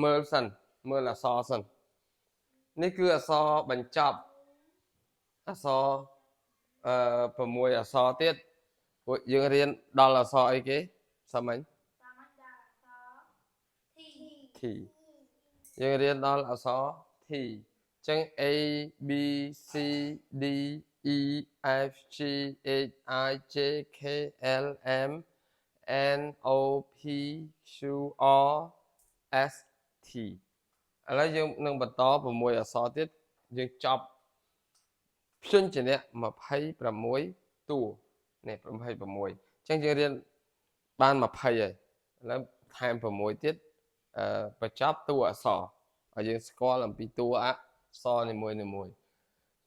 មើលសិនមើលអក្សរសិននេះគឺអក្សរបញ្ចប់អក្សរ6អក្សរទៀតពួកយើងរៀនដល់អក្សរអីគេសាមិញ T យើងរៀនដល់អក្សរ T ចឹង A B C D E F G H I J K L M N O P Q R S T ឥឡូវយើងនឹងបន្ត6អក្សរទៀតយើងចប់ព្យញ្ជនៈ26តួនេះ26ចឹងយើងរៀនបាន20ហើយឥឡូវថែម6ទៀតបញ្ចប់តួអក្សរឲ្យយើងស្គាល់អំពីតួអក្សរនីមួយៗ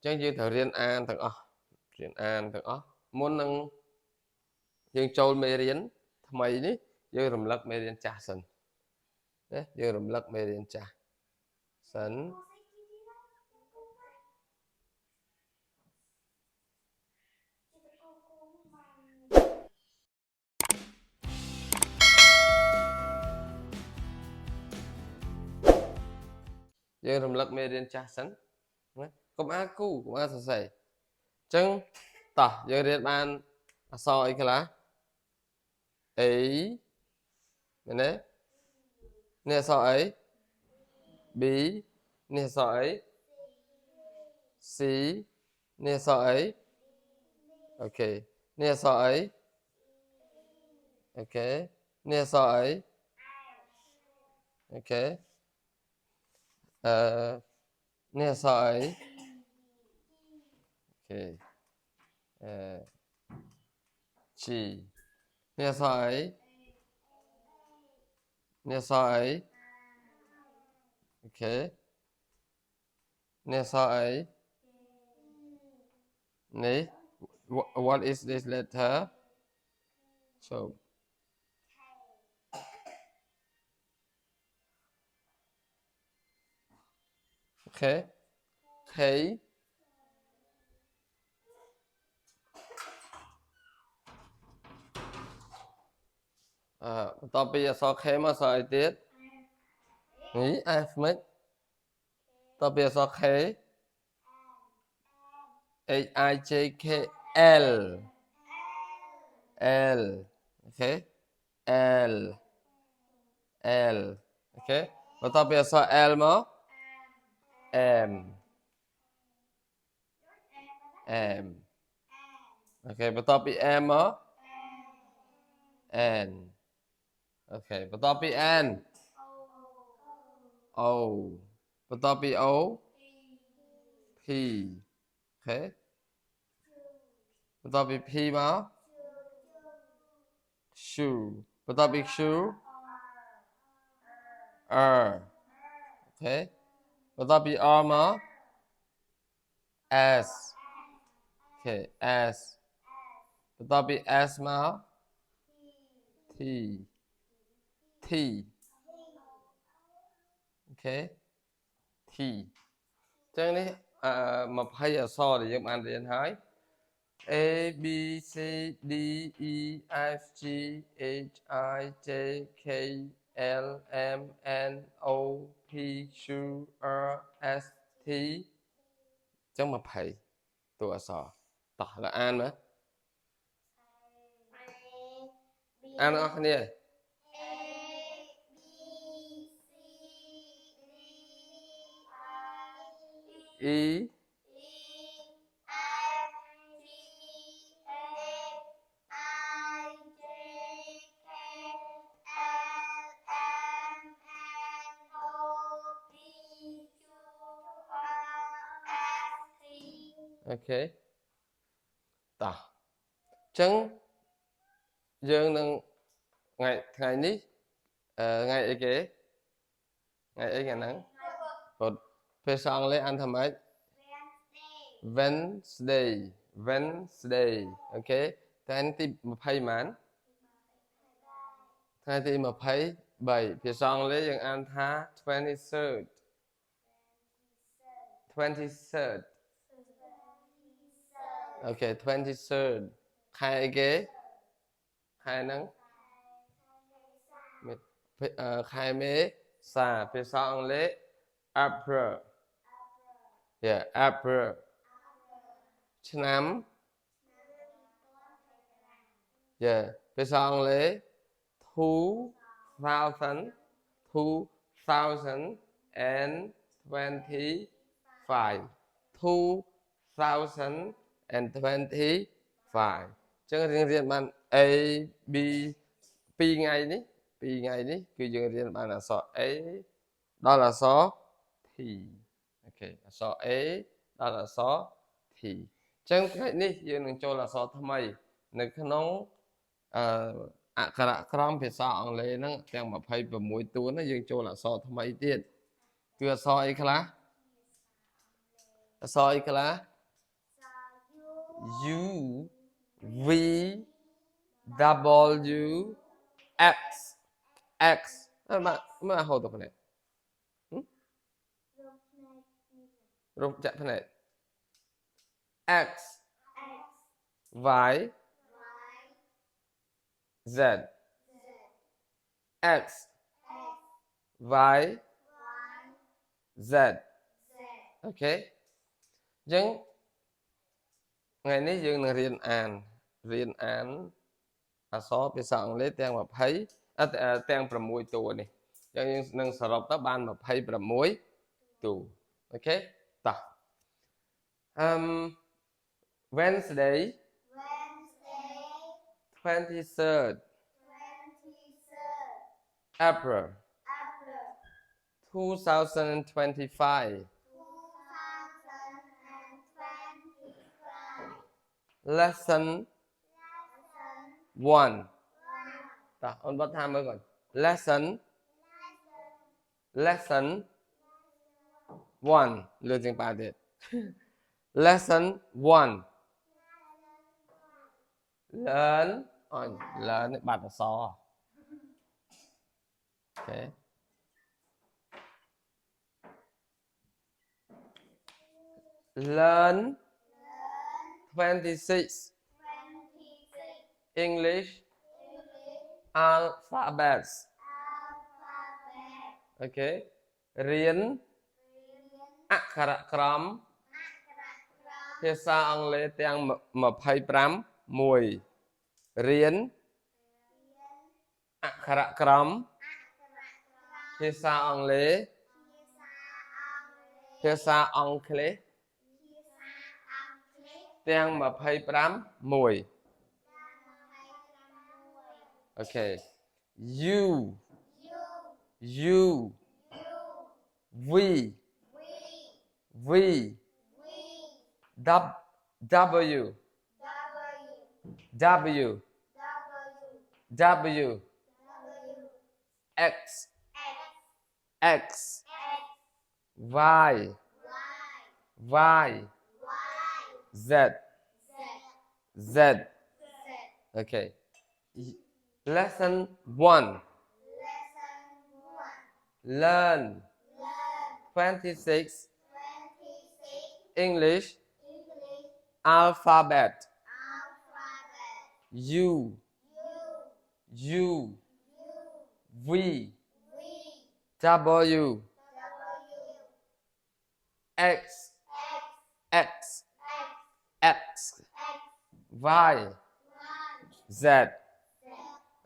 ចឹងយើងត្រូវរៀនអានទាំងអស់មុននឹងយើងចូលមេរៀនថ្មីនេះយើងរំលឹកមេរៀនចាស់សិនណាយើងរំលឹកមេរៀនចាស់សិនយើងរំលឹកមេរៀនចាស់សិនណាកុំអាគូកុំអាសរសេរអញ្ចឹងតោះយើងរៀនបានអក្សរអីខ្លះ A មែនទេនេះអក្សរអី B នេះអក្សរអី C នេះអក្សរអីអូខេនេះអក្សរអីអូខេនេះអក្សរអីអូខេនេះអក្សរអីអូខេG នេះអក្សរអីនេះអក្សរអីអូខេនេះអក្សរអីនេះ what is this letter so okay K បន្ទាប់ពីអក្សរ K មកអក្សរអីទៀតនេះ F មិនបន្ទាប់ពីអក្សរ K H I J K L L អូខេ L L អូខេបន្ទាប់ពីអក្សរ L មក M M អូខេបន្ទាប់ពី M មក N អូខេបន្ទាប់ពី N O បន្ទាប់ពី O P អូខេបន្ទាប់ពី P មក Q បន្ទាប់ពី Q R អូខេបន្ទាប់ពី R មក S អូខេ S បន្ទាប់ពី S មក T T អូខេ T អញ្ចឹងនេះ20អក្សរដែលយើងបានរៀនហើយ A B C D E F G H I J K L M N O P Q R S T អញ្ចឹង20តួអក្សរតោះឡើងអានមើលអានអស់គ្នា Eអូខេតោះអញ្ចឹងយើងនឹងថ្ងៃនេះថ្ងៃអីគេថ្ងៃអីថ្ងៃហ្នឹងពុទ្ធភាសាអង់គ្លេសអានថាម៉េច Wednesday អូខេថ្ងៃទី20ម៉ានថ្ងៃទី23ភាសាអង់គ្លេសយើងអានថា 23rd អូខេ 23rd ខែអីគេខែហ្នឹងខែមេ សាភាសាអង់គ្លេស April yeah April ឆ្នាំ yeah ភាសាអង់គ្លេស 2000 2025 2025ចឹងរៀនបាន A B 2ថ្ងៃនេះគឺយើងរៀនបានអក្សរ A ដល់អក្សរ T អូខេអក្សរ A ដល់អក្សរ T ចឹងថ្ងៃនេះយើងនឹងចូលអក្សរថ្មីនៅក្នុងអក្ខរក្រមភាសាអង់គ្លេសហ្នឹងទាំង26តួហ្នឹងយើងចូលអក្សរថ្មីទៀតគឺអក្សរអីខ្លះអក្សរអីខ្លះ U V W X X មើលហៅទៅផ្នែករូបចាក់ផ្នែក X Y Z X Y Z អូខេអញ្ចឹងថ្ងៃនេះយើងនឹងរៀនអានអក្សរភាសាអង់គ្លេសទាំង20ទាំង6តួនេះអញ្ចឹងយើងនឹងសរុបទៅបាន26តួអូខេតោះWednesday 23rd April 2025 Lesson 1តោះអូនបត់ថាមើលก่อน Lesson 1លើជាងប៉ាទៀត Lesson 1 Learn អូន Learn បាត់អក្សរអូខេ Learn 26 English alphabets អូខេរៀនអក្ខរក្រមភាសាអង់គ្លេសទាំង25មួយរៀនអក្ខរក្រមភាសាអង់គ្លេសទាំង25មួយអូខេ U V W X Y Z okay lesson 1 learn 26 English alphabet U V W X Y Z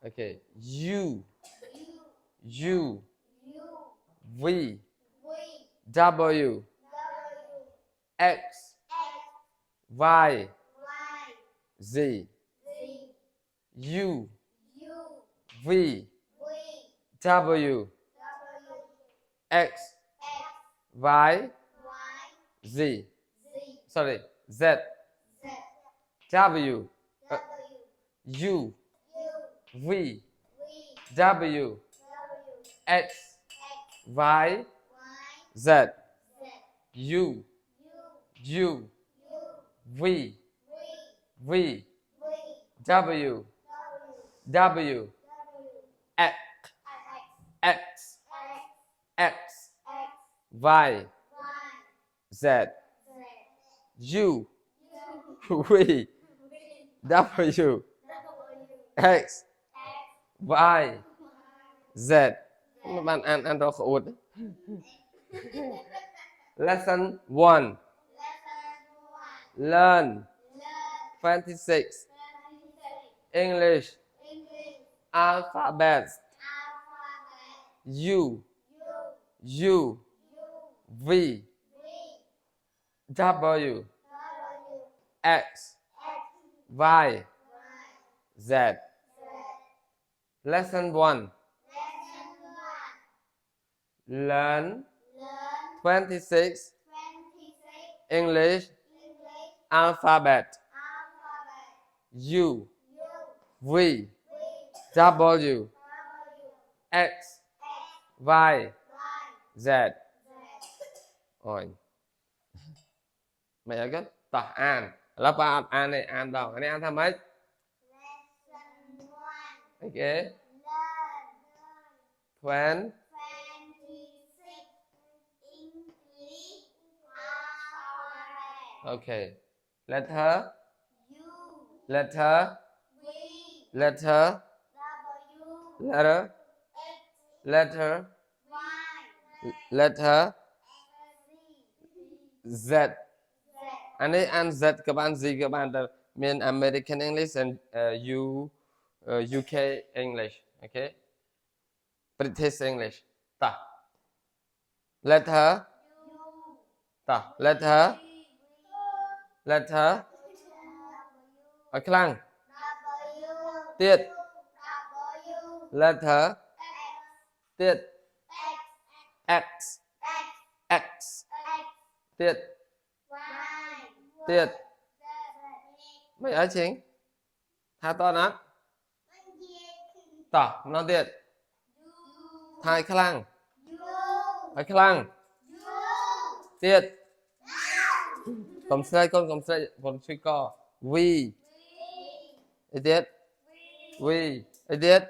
okay U V W X Y Z U V W X Y Z sorry Z W U V W X Y Z U V W X Y Z U V W X Y Z bạn ăn rau khổ lesson 1 learn 26 English alphabets U U V W X Y Z lesson 1 learn 26 English alphabet U V W X Y Z rồi mày ở cái tỏ an lớp ba an này an đâu anh an tham mấy ok 20 okay letter letter letter letter letter letter Z anh ấy ăn Z các bạn gì các bạn là miền American English and UK English okay British English ta letter ta letter letter ở cái lăng tiết letter tiết X X tiết tiết mấy ở chính tha to nát tỏ nó tiết thay cái lăng ở cái lăng tiết con suy co we tiết we tiết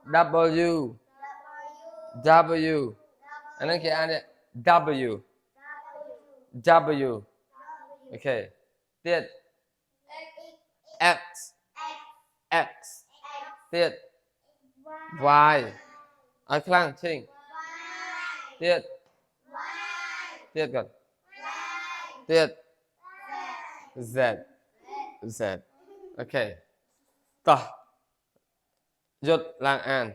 W W anh ấy kia anh W W okay tiết X X tiết Y ởข้างล่างชิงtiết tiếtก่อนtiết Z Z okay ต่อหยุดล้างอ่าน